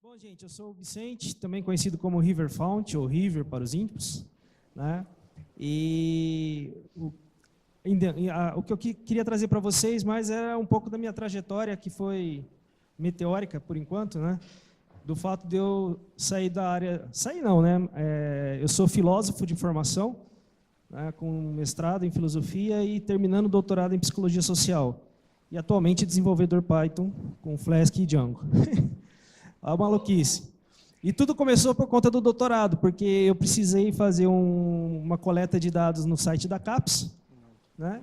Bom, gente, eu sou o Vicente, também conhecido como River Fount, ou River para os íntimos, né? E o que eu queria trazer para vocês mais é um pouco da minha trajetória, que foi meteórica, por enquanto, né? Do fato de eu sair da área... Sair não, né? Eu sou filósofo de formação, né? Com mestrado em filosofia e terminando doutorado em psicologia social. E atualmente desenvolvedor Python com Flask e Django. A maluquice. E tudo começou por conta do doutorado, porque eu precisei fazer uma coleta de dados no site da CAPES, né?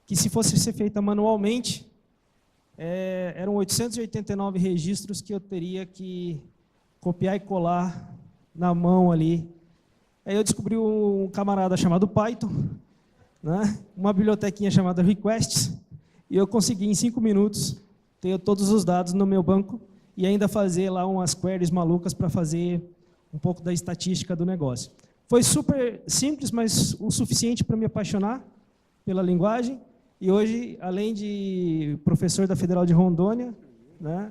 Que se fosse ser feita manualmente, eram 889 registros que eu teria que copiar e colar na mão ali. Aí eu descobri um camarada chamado Python, né? Uma bibliotequinha chamada Requests, e eu consegui em 5 minutos ter todos os dados no meu banco e ainda fazer lá umas queries malucas para fazer um pouco da estatística do negócio. Foi super simples, mas o suficiente para me apaixonar pela linguagem. E hoje, além de professor da Federal de Rondônia, né,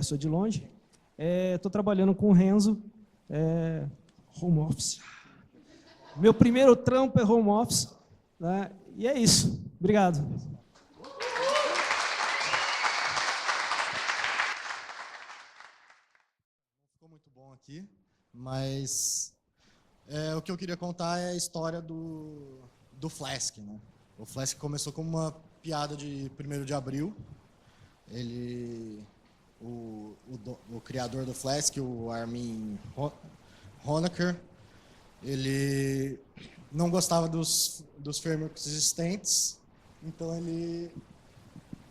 sou de longe, estou trabalhando com o Renzo, home office. Meu primeiro trampo é home office, né, e é isso. Obrigado. Muito bom aqui, mas o que eu queria contar é a história do Flask, né? O Flask começou como uma piada de 1º de abril. O criador do Flask, o Armin Honecker, ele não gostava dos frameworks existentes, então ele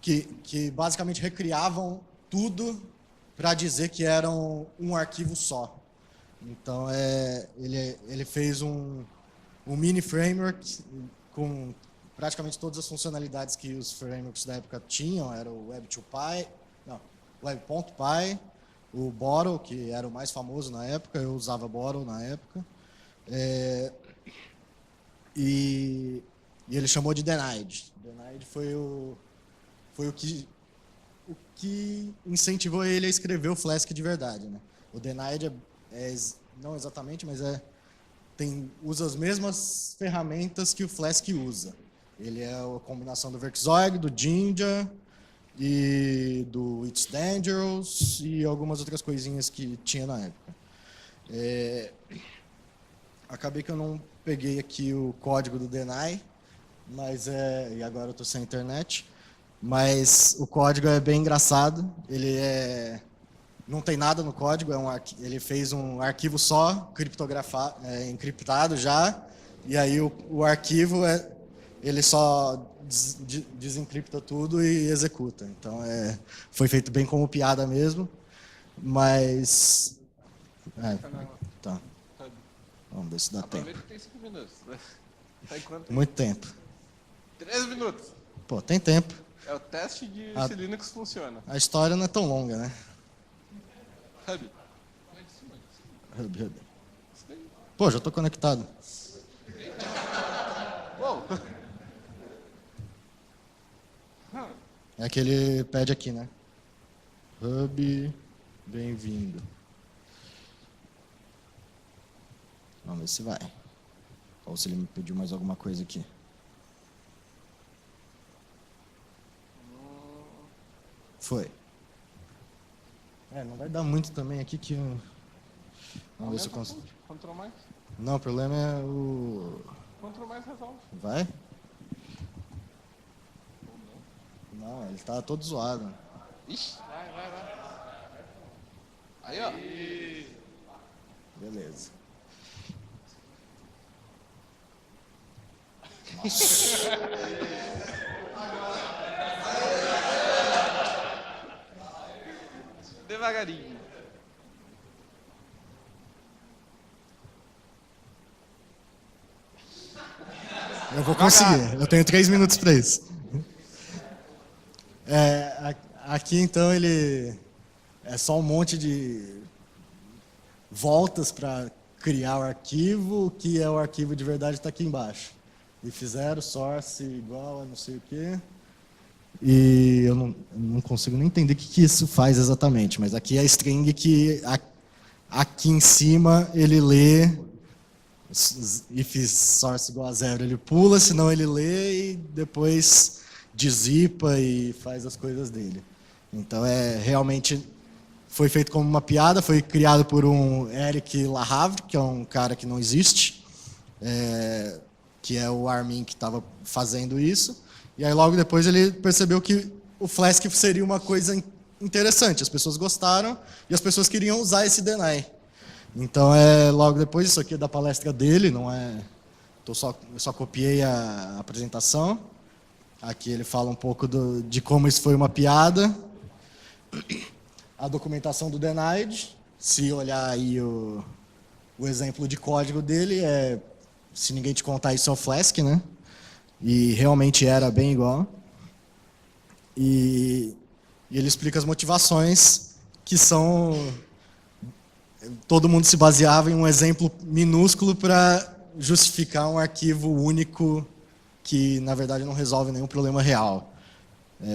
que basicamente recriavam tudo para dizer que eram um arquivo só. Então, ele fez um mini framework com praticamente todas as funcionalidades que os frameworks da época tinham. Era o Web.py, o Bottle, que era o mais famoso na época, eu usava Bottle na época. E ele chamou de Denied. Denied foi o que incentivou ele a escrever o Flask de verdade, né? O Denied não exatamente, mas usa as mesmas ferramentas que o Flask usa. Ele é a combinação do Verkzeug, do Jinja e do It's Dangerous e algumas outras coisinhas que tinha na época. Acabei que eu não peguei aqui o código do Deny, mas e agora eu estou sem internet. Mas o código é bem engraçado. Ele não tem nada no código. Ele fez um arquivo só, encriptado já. E aí o arquivo ele só desencripta tudo e executa. Então foi feito bem como piada mesmo. Mas tá. Vamos ver se dá tempo. Aproveita que tem 5 minutos. Tá em quanto? Muito tempo. 3 minutos. Pô, tem tempo. É o teste de se Linux funciona. A história não é tão longa, né? Hub. Hub. Pô, já tô conectado. Uou. É que ele pede aqui, né? Hub, bem-vindo. Vamos ver se vai. Ou se ele me pediu mais alguma coisa aqui. Foi. Não vai dar muito também aqui que eu... Vamos ver se eu consigo. Ctrl mais. Não, o problema é o... Ctrl mais resolve. Vai? Não, ele tá todo zoado. Ixi, vai. Aí, ó. Beleza. Nossa. Devagarinho. Eu vou conseguir. Eu tenho 3 minutos para isso. Aqui, então, ele é só um monte de voltas para criar o arquivo, que é o arquivo de verdade está aqui embaixo. If0, source igual a não sei o quê. E eu não consigo nem entender o que isso faz exatamente, mas aqui é a string que aqui em cima ele lê, if source igual a 0 ele pula, senão ele lê e depois dizipa e faz as coisas dele. Então realmente foi feito como uma piada, foi criado por um Eric Lahavre, que é um cara que não existe, que é o Armin que estava fazendo isso. E aí logo depois ele percebeu que o Flask seria uma coisa interessante, as pessoas gostaram e as pessoas queriam usar esse deny. Então logo depois, isso aqui é da palestra dele, não é, eu só copiei a apresentação. Aqui ele fala um pouco de como isso foi uma piada. A documentação do denied, se olhar aí o exemplo de código dele, se ninguém te contar, isso é o Flask, né? E realmente era bem igual. E ele explica as motivações, que são... Todo mundo se baseava em um exemplo minúsculo para justificar um arquivo único que, na verdade, não resolve nenhum problema real.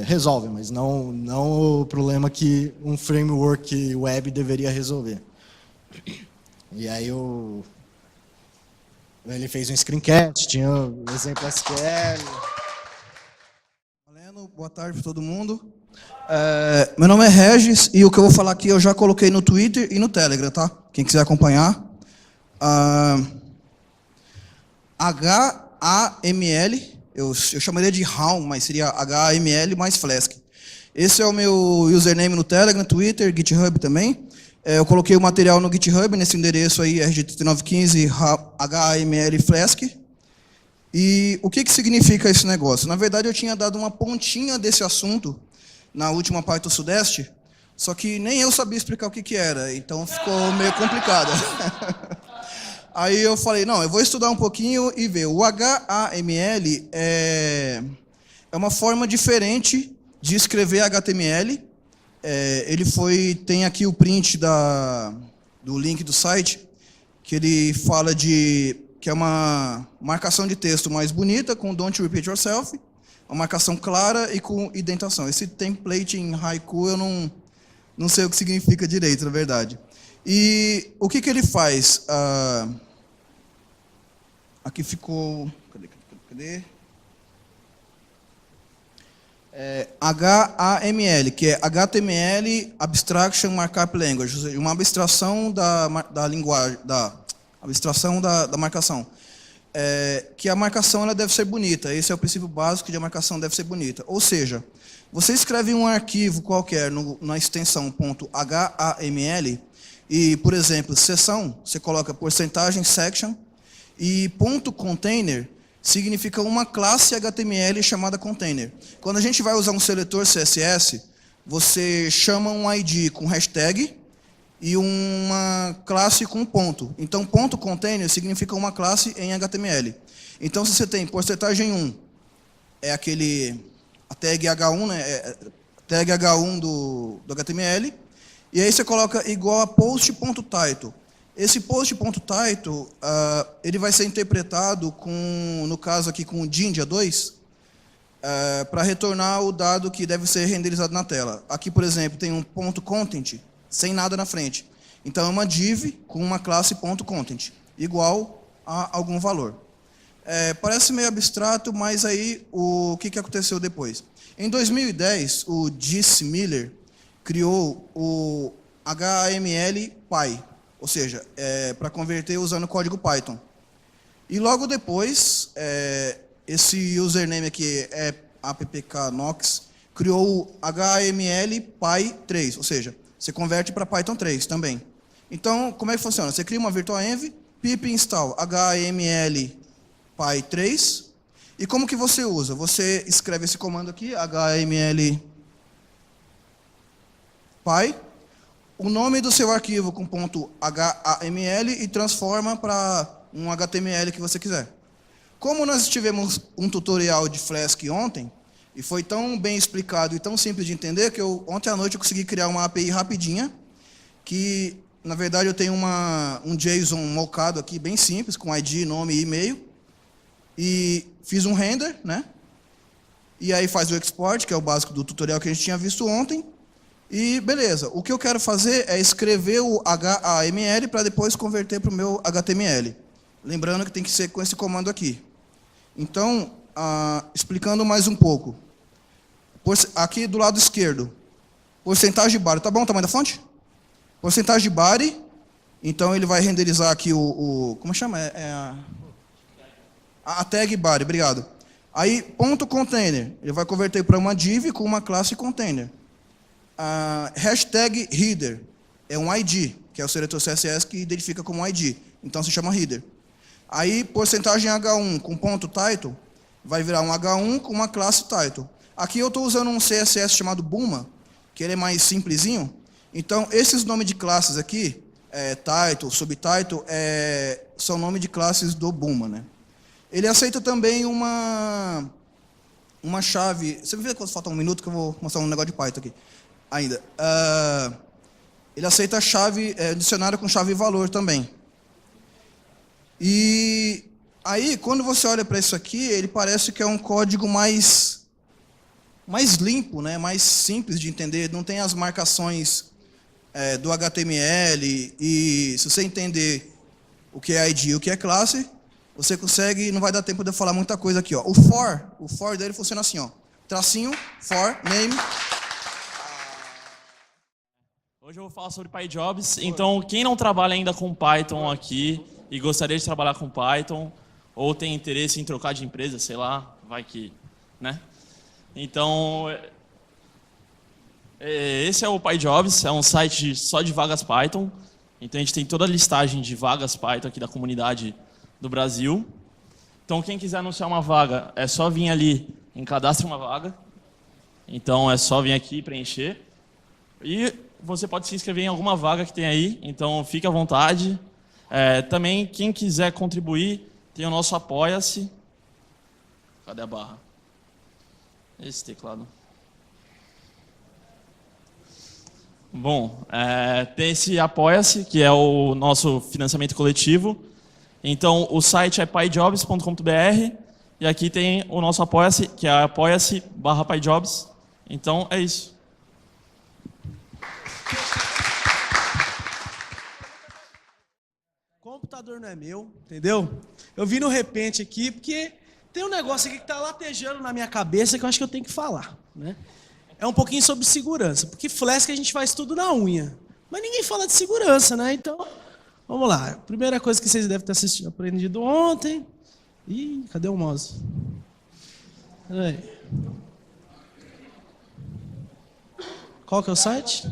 Resolve, mas não o problema que um framework web deveria resolver. E aí ele fez um screencast, tinha o exemplo SQL. Boa tarde para todo mundo. Meu nome é Regis e o que eu vou falar aqui eu já coloquei no Twitter e no Telegram, tá? Quem quiser acompanhar. HAML, eu chamaria de HAM, mas seria HAML mais Flask. Esse é o meu username no Telegram, Twitter, GitHub também. Eu coloquei o material no GitHub, nesse endereço aí, RG3915 HAML Flask. E o que significa esse negócio? Na verdade, eu tinha dado uma pontinha desse assunto na última Python Sudeste, só que nem eu sabia explicar o que era, então ficou meio complicado. Aí eu falei, não, eu vou estudar um pouquinho e ver. O HAML é uma forma diferente de escrever HTML. Tem aqui o print do link do site, que ele fala que é uma marcação de texto mais bonita, com don't repeat yourself, uma marcação clara e com indentação. Esse template em haiku eu não sei o que significa direito, na verdade. E o que ele faz? Aqui ficou... Cadê? HAML, que é HTML Abstraction Markup Language, ou seja, uma abstração da linguagem, abstração da marcação. Que a marcação ela deve ser bonita. Esse é o princípio básico de a marcação deve ser bonita. Ou seja, você escreve um arquivo qualquer na extensão .haml e, por exemplo, seção, você coloca porcentagem section e .container significa uma classe HTML chamada container. Quando a gente vai usar um seletor CSS, você chama um ID com hashtag e uma classe com ponto. Então, ponto container significa uma classe em HTML. Então, se você tem porcentagem 1, é a tag H1, né? Tag H1 do HTML, e aí você coloca igual a post.title. Esse post.title, ele vai ser interpretado no caso aqui com o Jinja 2, para retornar o dado que deve ser renderizado na tela. Aqui, por exemplo, tem um ponto content, sem nada na frente. Então, é uma div com uma classe .content, igual a algum valor. Parece meio abstrato, mas aí o que aconteceu depois? Em 2010, o Jesse Miller criou o HAML Py, ou seja, para converter usando o código Python. E logo depois, esse username aqui é appknox, criou o HAML Py 3, ou seja, você converte para Python 3 também. Então, como é que funciona? Você cria uma virtual env, pip install HAML Py 3, e como que você usa? Você escreve esse comando aqui, HAML Py, o nome do seu arquivo com .haml e transforma para um HTML que você quiser. Como nós tivemos um tutorial de Flask ontem, e foi tão bem explicado e tão simples de entender, que ontem à noite eu consegui criar uma API rapidinha, que, na verdade, eu tenho um JSON mocado aqui, bem simples, com ID, nome e e-mail, e fiz um render, né? e aí faz o export, que é o básico do tutorial que a gente tinha visto ontem, e beleza. O que eu quero fazer é escrever o HTML para depois converter para o meu HTML. Lembrando que tem que ser com esse comando aqui. Então, explicando mais um pouco. Aqui do lado esquerdo, porcentagem de body. Tá bom o tamanho da fonte? Porcentagem de body. Então, ele vai renderizar aqui como chama? A tag body, obrigado. Aí, ponto container. Ele vai converter para uma div com uma classe container. Hashtag header. É um ID, que é o seletor CSS que identifica como ID. Então, se chama header. Aí, porcentagem H1 com ponto title, vai virar um H1 com uma classe title. Aqui eu estou usando um CSS chamado Buma, que ele é mais simplesinho. Então, esses nomes de classes aqui, title, subtitle, são nomes de classes do Buma, né? Ele aceita também uma chave... Você me vê quando falta um minuto que eu vou mostrar um negócio de Python aqui. Ainda. Ele aceita a chave, dicionário com chave e valor também. E aí, quando você olha para isso aqui, ele parece que é um código mais limpo, né? Mais simples de entender. Não tem as marcações do HTML. E se você entender o que é ID e o que é classe, você consegue, não vai dar tempo de eu falar muita coisa aqui. Ó. O for dele funciona assim, ó. Tracinho, for, name. Hoje eu vou falar sobre PyJobs. Então, quem não trabalha ainda com Python aqui e gostaria de trabalhar com Python, ou tem interesse em trocar de empresa, sei lá, vai que, né? Então, esse é o PyJobs, é um site só de vagas Python. Então, a gente tem toda a listagem de vagas Python aqui da comunidade do Brasil. Então, quem quiser anunciar uma vaga, é só vir ali em cadastre uma vaga. Então, é só vir aqui preencher. E você pode se inscrever em alguma vaga que tem aí, então fique à vontade. Também, quem quiser contribuir, tem o nosso Apoia-se. Cadê a barra? Esse teclado. Bom, tem esse Apoia-se, que é o nosso financiamento coletivo. Então, o site é pyjobs.com.br e aqui tem o nosso Apoia-se, que é apoia-se/pyjobs. Então, é isso. O computador não é meu, entendeu? Eu vim no repente aqui porque tem um negócio aqui que está latejando na minha cabeça que eu acho que eu tenho que falar, né? É um pouquinho sobre segurança, porque Flask a gente faz tudo na unha, mas ninguém fala de segurança, né? Então, vamos lá. Primeira coisa que vocês devem ter aprendido ontem. Ih, cadê o mouse? Peraí. Qual que é o site?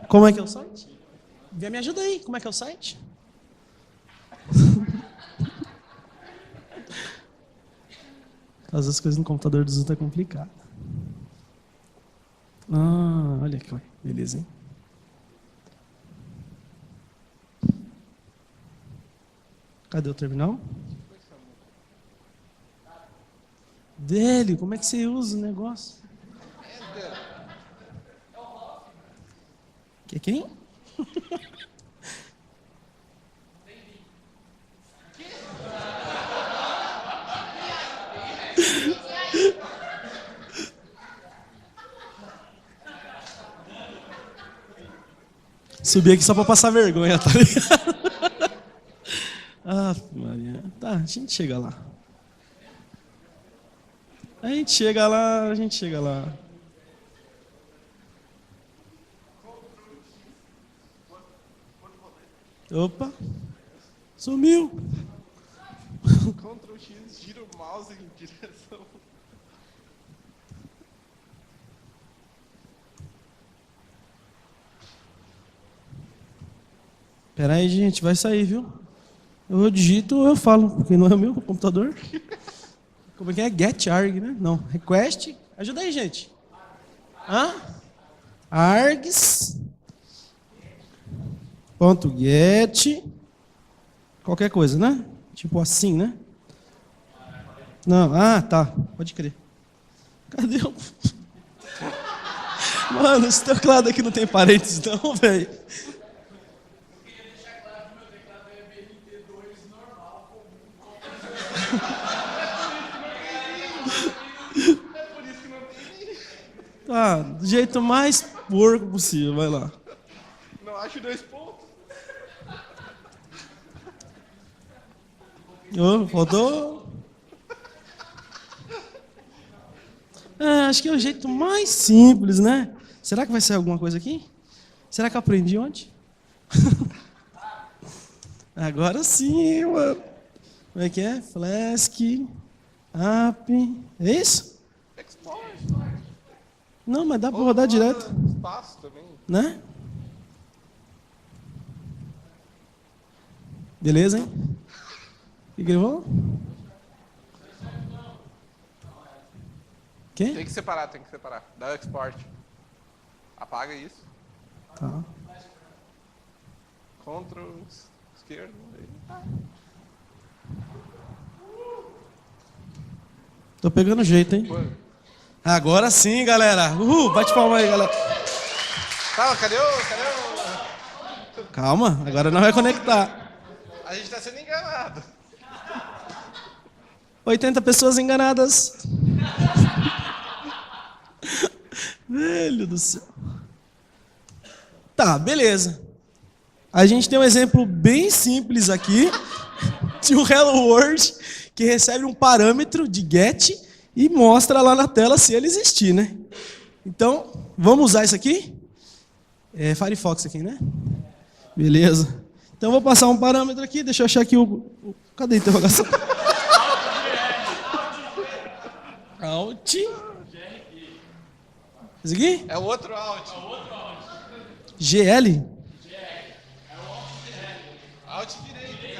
Como é que é o site? Me ajuda aí, como é que é o site? Às vezes as coisas no computador dos outros é complicado. Olha aqui, beleza, hein? Cadê o terminal? Dele, como é que você usa o negócio? Que é quem? Subi aqui só pra passar vergonha, tá ligado? Maria. Tá, a gente chega lá. A gente chega lá. Opa! Sumiu! Ctrl X, gira o mouse em direção. Pera aí, gente, vai sair, viu? Eu digito ou eu falo, porque não é o meu computador. Como é que é? Get arg, né? Não, request. Ajuda aí, gente. Args. Ponto get. Qualquer coisa, né? Tipo assim, né? Não, tá. Pode crer. Cadê o... Mano, esse teclado aqui não tem parênteses não, velho. Ah, do jeito mais porco possível, vai lá. Não acho 2 pontos. Oh, faltou? Acho que é o jeito mais simples, né? Será que vai sair alguma coisa aqui? Será que eu aprendi onde? Agora sim, mano. Como é que é? Flask, app, é isso? Export. Não, mas dá pra rodar direto, Espaço também. né? Beleza, hein? O que ele falou? Quê? Tem que separar. Dá o export. Apaga isso. Tá. Ctrl esquerdo. Tô pegando jeito, hein? Agora sim, galera. Bate palma aí, galera. Tá, cadê o... Calma, agora não vai conectar. A gente tá sendo enganado. 80 pessoas enganadas. Velho do céu. Tá, beleza. A gente tem um exemplo bem simples aqui de um Hello World que recebe um parâmetro de get e mostra lá na tela se ele existir, né? Então, vamos usar isso aqui? É Firefox aqui, né? Beleza. Então, eu vou passar um parâmetro aqui. Deixa eu achar aqui cadê a interrogação? Alt. Esse aqui? É o outro alt. GL? Alt direito,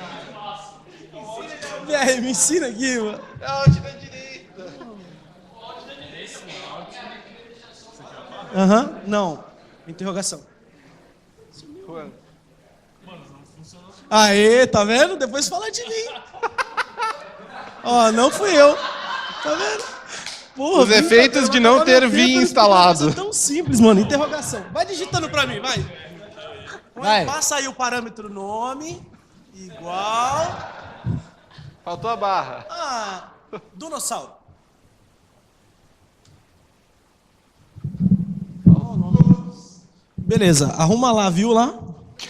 cara. Me ensina aqui, mano. É alt da direita. Aham, não. Interrogação. Quando? Aê, tá vendo? Depois fala de mim. Ó, não fui eu. Tá vendo? Porra, Os efeitos de não ter Vim instalado. É tão simples, mano. Interrogação. Vai digitando pra mim, vai. Vai. Passa aí o parâmetro nome, igual... Faltou a barra. Dinossauro. Beleza, arruma lá, viu lá?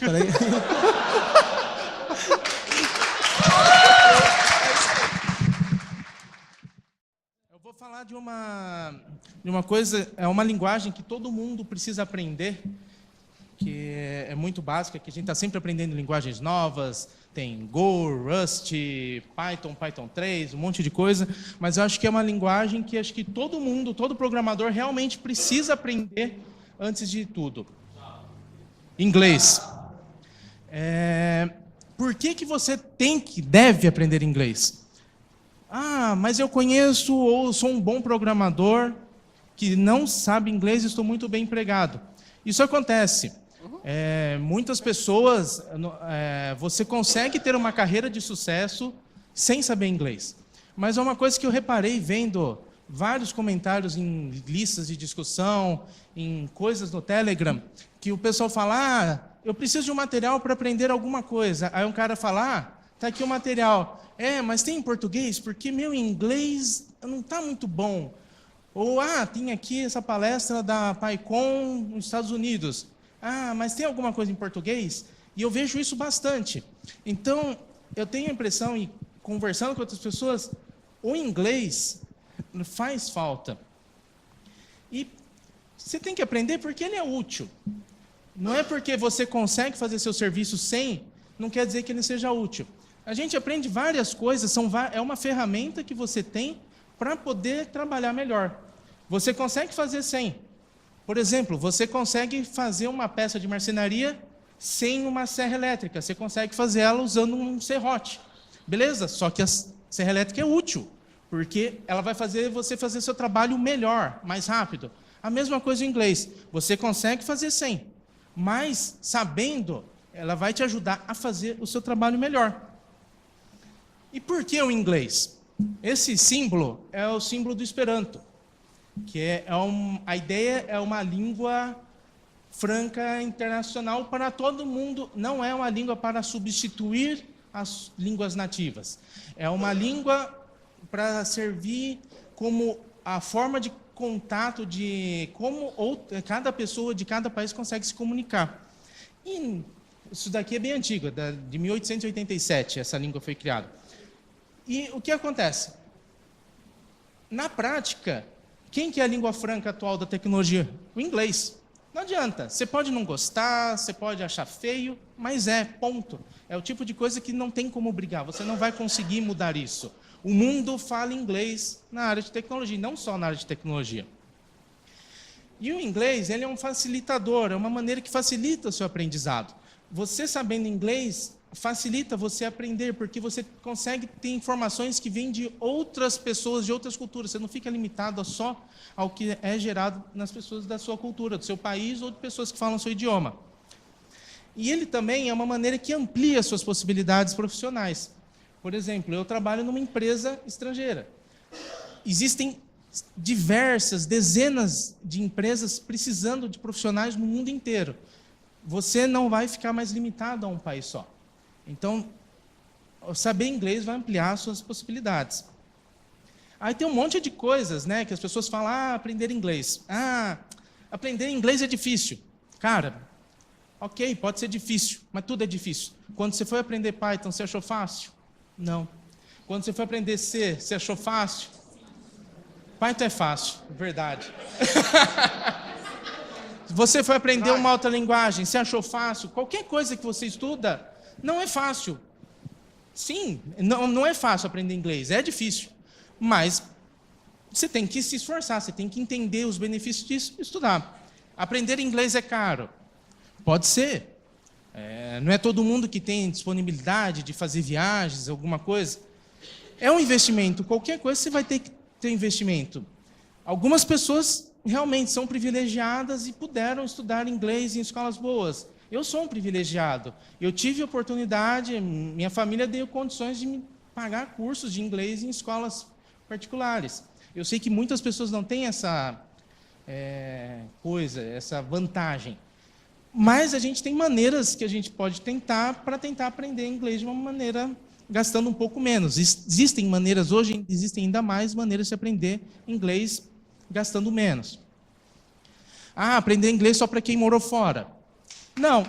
Peraí. Eu vou falar de uma coisa, é uma linguagem que todo mundo precisa aprender, que é muito básica, que a gente está sempre aprendendo linguagens novas, tem Go, Rust, Python, Python 3, um monte de coisa, mas eu acho que é uma linguagem que acho que todo mundo, todo programador realmente precisa aprender antes de tudo. Inglês. Por que você deve aprender inglês? Mas eu conheço ou sou um bom programador que não sabe inglês e estou muito bem empregado. Isso acontece. Muitas pessoas, você consegue ter uma carreira de sucesso sem saber inglês. Mas é uma coisa que eu reparei vendo vários comentários em listas de discussão, em coisas no Telegram, que o pessoal fala, eu preciso de um material para aprender alguma coisa. Aí um cara fala, tá aqui o material. Mas tem em português? Porque meu inglês não está muito bom. Ou, tem aqui essa palestra da PyCon nos Estados Unidos. Mas tem alguma coisa em português? E eu vejo isso bastante. Então, eu tenho a impressão, e conversando com outras pessoas, o inglês faz falta. E você tem que aprender porque ele é útil. Não é porque você consegue fazer seu serviço sem, não quer dizer que ele seja útil. A gente aprende várias coisas, é uma ferramenta que você tem para poder trabalhar melhor. Você consegue fazer sem. Por exemplo, você consegue fazer uma peça de marcenaria sem uma serra elétrica. Você consegue fazer ela usando um serrote. Beleza? Só que a serra elétrica é útil, porque ela vai fazer você fazer seu trabalho melhor, mais rápido. A mesma coisa em inglês. Você consegue fazer sem, mas sabendo, ela vai te ajudar a fazer o seu trabalho melhor. E por que o inglês? Esse símbolo é o símbolo do Esperanto, que a ideia é uma língua franca internacional para todo mundo, não é uma língua para substituir as línguas nativas. É uma língua para servir como a forma de contato de como cada pessoa de cada país consegue se comunicar. E isso daqui é bem antigo, de 1887, essa língua foi criada. E o que acontece? Na prática, quem que é a língua franca atual da tecnologia? O inglês. Não adianta. Você pode não gostar, você pode achar feio, mas ponto. É o tipo de coisa que não tem como brigar. Você não vai conseguir mudar isso. O mundo fala inglês na área de tecnologia, não só na área de tecnologia. E o inglês, ele é um facilitador, é uma maneira que facilita o seu aprendizado. Você sabendo inglês facilita você aprender, porque você consegue ter informações que vêm de outras pessoas, de outras culturas. Você não fica limitado só ao que é gerado nas pessoas da sua cultura, do seu país ou de pessoas que falam o seu idioma. E ele também é uma maneira que amplia suas possibilidades profissionais. Por exemplo, eu trabalho numa empresa estrangeira. Existem dezenas de empresas precisando de profissionais no mundo inteiro. Você não vai ficar mais limitado a um país só. Então, saber inglês vai ampliar suas possibilidades. Aí tem um monte de coisas, né, que as pessoas falam, aprender inglês. Aprender inglês é difícil. Cara, ok, pode ser difícil, mas tudo é difícil. Quando você foi aprender Python, você achou fácil? Não. Quando você foi aprender C, você achou fácil? Python é fácil, verdade. Você foi aprender uma outra linguagem, você achou fácil? Qualquer coisa que você estuda, não é fácil. Sim, não é fácil aprender inglês, é difícil. Mas você tem que se esforçar, você tem que entender os benefícios disso e estudar. Aprender inglês é caro? Pode ser. Não é todo mundo que tem disponibilidade de fazer viagens, alguma coisa. É um investimento, qualquer coisa você vai ter que ter investimento. Algumas pessoas realmente são privilegiadas e puderam estudar inglês em escolas boas. Eu sou um privilegiado. Eu tive oportunidade, minha família deu condições de me pagar cursos de inglês em escolas particulares. Eu sei que muitas pessoas não têm essa essa vantagem. Mas a gente tem maneiras que a gente pode tentar para tentar aprender inglês de uma maneira gastando um pouco menos. Existem maneiras, hoje existem ainda mais maneiras de aprender inglês gastando menos. Aprender inglês só para quem morou fora. Não.